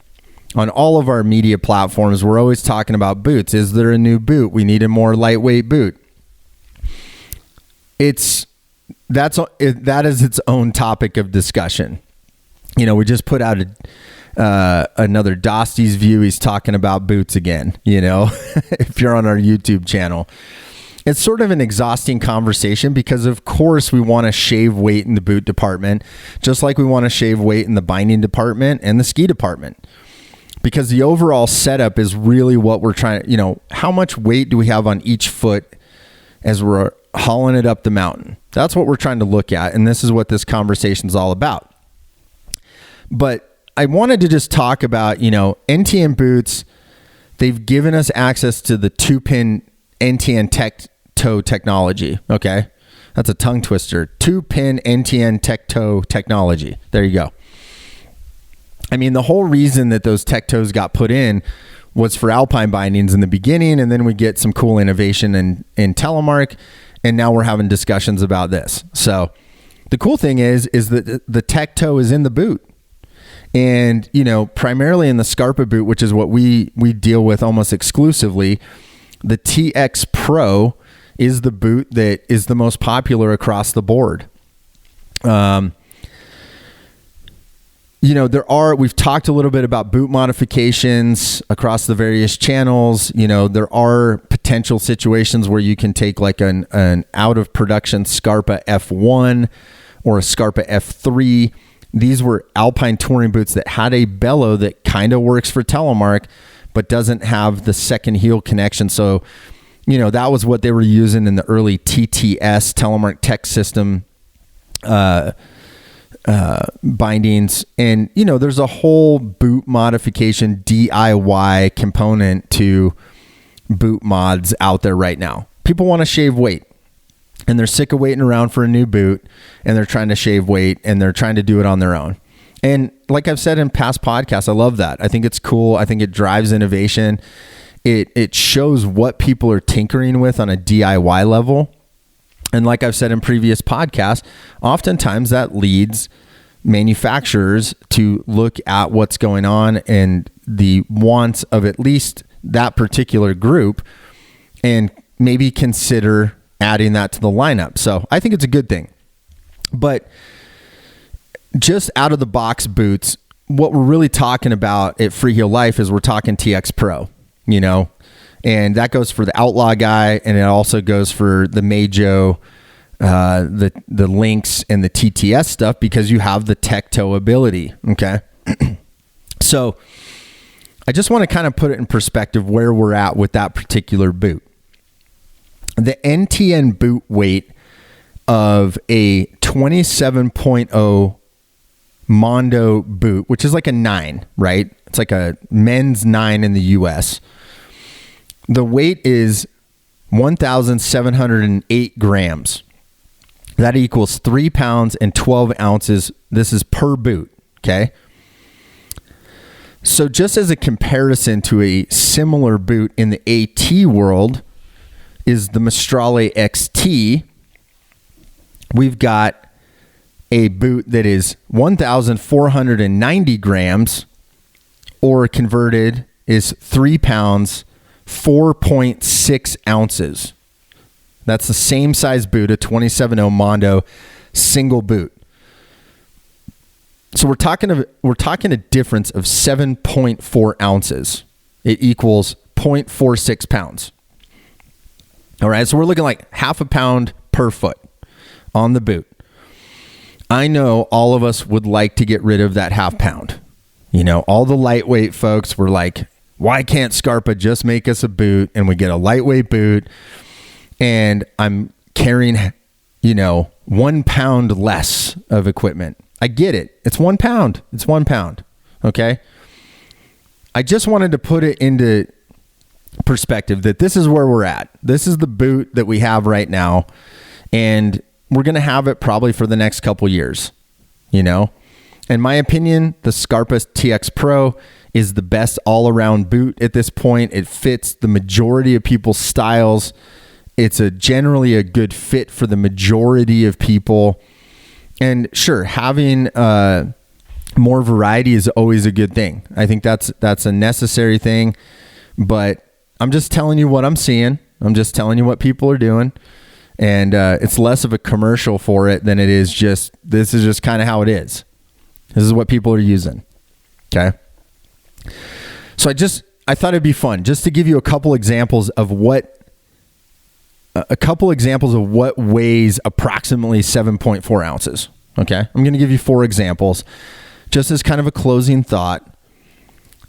On all of our media platforms, we're always talking about boots. Is there a new boot? We need a more lightweight boot. That is its own topic of discussion. You know, we just put out another Dosty's View. He's talking about boots again, you know, if you're on our YouTube channel. It's sort of an exhausting conversation because, of course, we want to shave weight in the boot department, just like we want to shave weight in the binding department and the ski department. Because the overall setup is really what we're trying to, you know, how much weight do we have on each foot as we're hauling it up the mountain? That's what we're trying to look at. And this is what this conversation is all about. But I wanted to just talk about, you know, NTN boots. They've given us access to the 2-pin NTN tech toe technology. Okay. That's a tongue twister. 2-pin NTN tech toe technology. There you go. I mean, the whole reason that those tech toes got put in was for alpine bindings in the beginning, and then we get some cool innovation in Telemark, and now we're having discussions about this. So the cool thing is that the tech toe is in the boot. And, you know, primarily in the Scarpa boot, which is what we deal with almost exclusively, the TX Pro is the boot that is the most popular across the board. You know, we've talked a little bit about boot modifications across the various channels. You know, there are potential situations where you can take like an out of production Scarpa F1 or a Scarpa F3. These were alpine touring boots that had a bellow that kind of works for Telemark, but doesn't have the second heel connection. So, you know, that was what they were using in the early TTS, Telemark Tech System, bindings. And, you know, there's a whole boot modification DIY component to boot mods out there right now. People want to shave weight, and they're sick of waiting around for a new boot, and they're trying to shave weight, and they're trying to do it on their own. And like I've said in past podcasts, I love that. I think it's cool. I think it drives innovation. It shows what people are tinkering with on a DIY level. And like I've said in previous podcasts, oftentimes that leads manufacturers to look at what's going on and the wants of at least that particular group and maybe consider adding that to the lineup. So I think it's a good thing. But just out of the box boots, what we're really talking about at Freeheel Life is we're talking TX Pro, you know, and that goes for the Outlaw guy, and it also goes for the Meidjo, the LYNX and the TTS stuff, because you have the tech toe ability. Okay. So I just want to kind of put it in perspective where we're at with that particular boot. The NTN boot weight of a 27.0 Mondo boot, which is like a 9, right? It's like a men's 9 in the US. The weight is 1,708 grams. That equals 3 pounds and 12 ounces. This is per boot, okay? So just as a comparison to a similar boot in the AT world is the Mistrale XT. We've got a boot that is 1,490 grams, or converted is 3 pounds, 4.6 ounces. That's the same size boot, a 27.0 Mondo single boot. So we're talking a difference of 7.4 ounces. It equals 0.46 pounds. All right, so we're looking like half a pound per foot on the boot. I know all of us would like to get rid of that half pound. You know, all the lightweight folks were like, why can't Scarpa just make us a boot and we get a lightweight boot and I'm carrying, 1 pound less of equipment. I get it. It's 1 pound. It's 1 pound. Okay. I just wanted to put it into perspective that this is where we're at. This is the boot that we have right now. And we're going to have it probably for the next couple years. In my opinion, the Scarpa TX Pro is the best all-around boot at this point. It fits the majority of people's styles. It's generally a good fit for the majority of people. And sure, having more variety is always a good thing. I think that's a necessary thing, but I'm just telling you what I'm seeing. I'm just telling you what people are doing. And it's less of a commercial for it than it is just, this is just kind of how it is. This is what people are using. Okay. So I thought it'd be fun just to give you a couple examples of what weighs approximately 7.4 ounces. Okay. I'm going to give you 4 examples just as kind of a closing thought.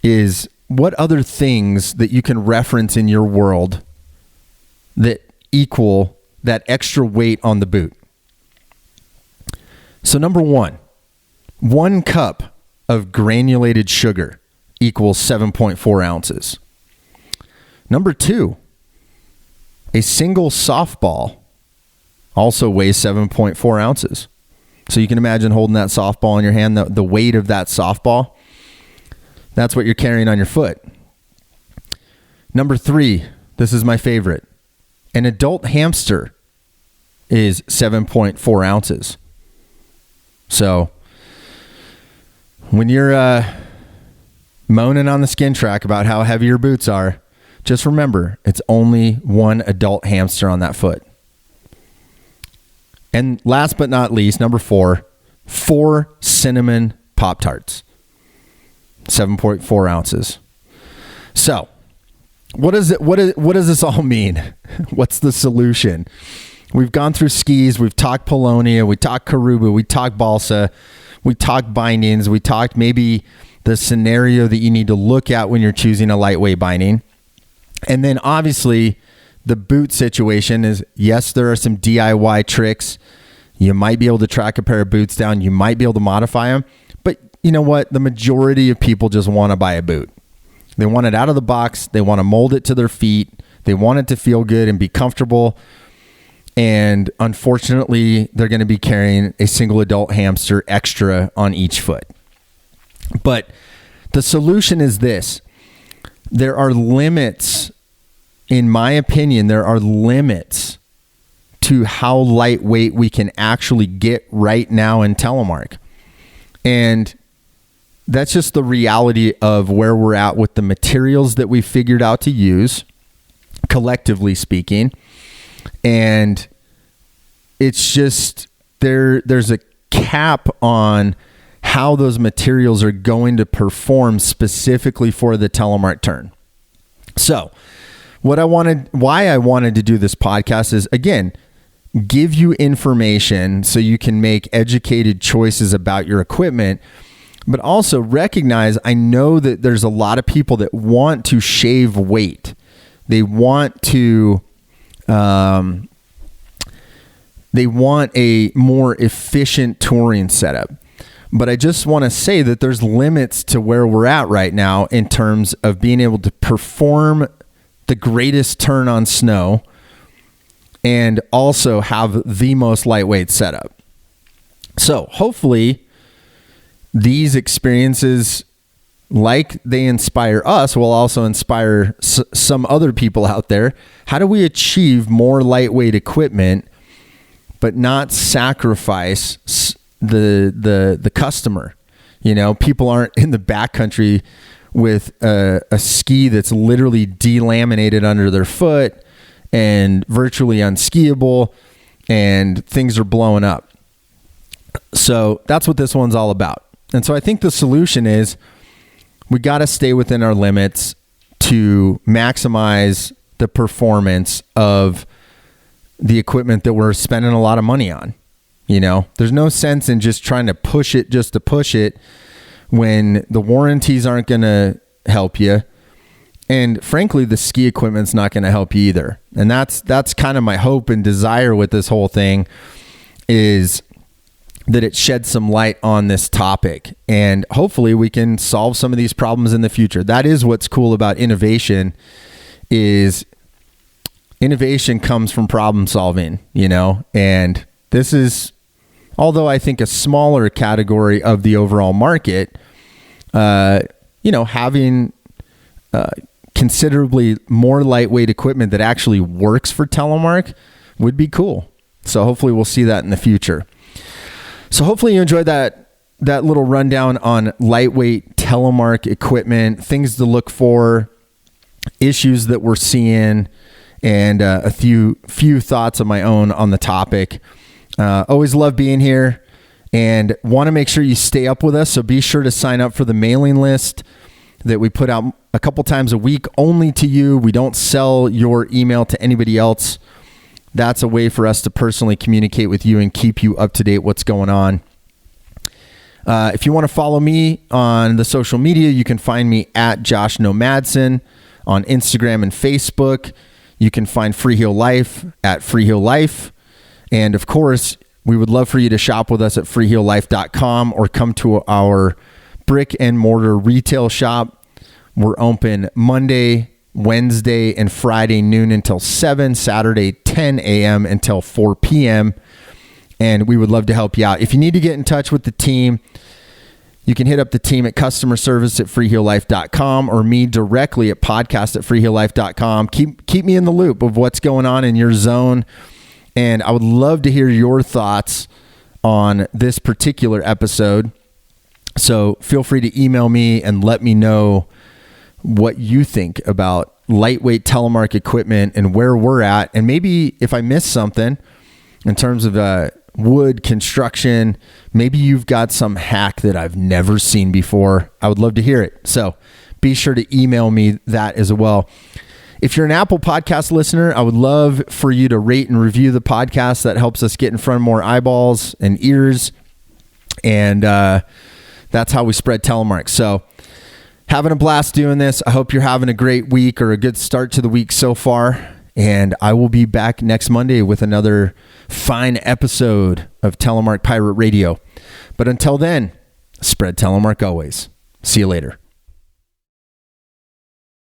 Is what other things that you can reference in your world that equal that extra weight on the boot. So number 1 cup of granulated sugar equals 7.4 ounces. Number 2, a single softball also weighs 7.4 ounces. So you can imagine holding that softball in your hand, the weight of that softball, that's what you're carrying on your foot. Number 3, this is my favorite. An adult hamster is 7.4 ounces. So when you're moaning on the skin track about how heavy your boots are, just remember it's only 1 adult hamster on that foot. And last but not least, number 4 cinnamon Pop-Tarts, 7.4 ounces. So what does this all mean? What's the solution? We've gone through skis. We've talked Polonia. We talked Karuba. We talked balsa. We talked bindings. We talked maybe the scenario that you need to look at when you're choosing a lightweight binding. And then obviously the boot situation is, yes, there are some DIY tricks. You might be able to track a pair of boots down. You might be able to modify them. But you know what? The majority of people just want to buy a boot. They want it out of the box. They want to mold it to their feet. They want it to feel good and be comfortable. And unfortunately, they're going to be carrying a single adult hamster extra on each foot. But the solution is this. There are limits, in my opinion, there are limits to how lightweight we can actually get right now in Telemark. And that's just the reality of where we're at with the materials that we figured out to use, collectively speaking. And it's just there's a cap on how those materials are going to perform specifically for the Telemark turn. So why I wanted to do this podcast is, again, give you information so you can make educated choices about your equipment, but also recognize, I know that there's a lot of people that want to shave weight. They want to, they want a more efficient touring setup. But I just want to say that there's limits to where we're at right now in terms of being able to perform the greatest turn on snow and also have the most lightweight setup. So hopefully these experiences, like they inspire us, will also inspire some other people out there. How do we achieve more lightweight equipment but not sacrifice the customer? You know, people aren't in the backcountry with a ski that's literally delaminated under their foot and virtually unskiable, and things are blowing up. So that's what this one's all about. And so I think the solution is we got to stay within our limits to maximize the performance of the equipment that we're spending a lot of money on. You know, there's no sense in just trying to push it just to push it when the warranties aren't going to help you. And frankly, the ski equipment's not going to help you either. And that's kind of my hope and desire with this whole thing, is that it sheds some light on this topic. And hopefully we can solve some of these problems in the future. That is what's cool about innovation, is innovation comes from problem solving, you know, and this is, although I think a smaller category of the overall market, having considerably more lightweight equipment that actually works for Telemark would be cool. So hopefully we'll see that in the future. So hopefully you enjoyed that little rundown on lightweight Telemark equipment, things to look for, issues that we're seeing, and a few thoughts of my own on the topic. Always love being here and want to make sure you stay up with us. So be sure to sign up for the mailing list that we put out a couple times a week only to you. We don't sell your email to anybody else. That's a way for us to personally communicate with you and keep you up to date what's going on. If you want to follow me on the social media, you can find me at Josh Nomadson on Instagram and Facebook. You can find Freeheel Life at Freeheel Life. And of course, we would love for you to shop with us at freeheellife.com or come to our brick and mortar retail shop. We're open Monday, Wednesday, and Friday noon until 7, Saturday 10 a.m. until 4 p.m. And we would love to help you out. If you need to get in touch with the team, you can hit up the team at customer service at freeheellife.com or me directly at podcast at freeheellife.com. Keep me in the loop of what's going on in your zone. And I would love to hear your thoughts on this particular episode. So feel free to email me and let me know what you think about lightweight Telemark equipment and where we're at. And maybe if I missed something in terms of wood construction, maybe you've got some hack that I've never seen before. I would love to hear it. So be sure to email me that as well. If you're an Apple Podcast listener, I would love for you to rate and review the podcast. That helps us get in front of more eyeballs and ears. And that's how we spread Telemark. So having a blast doing this. I hope you're having a great week or a good start to the week so far. And I will be back next Monday with another fine episode of Telemark Pirate Radio. But until then, spread Telemark always. See you later.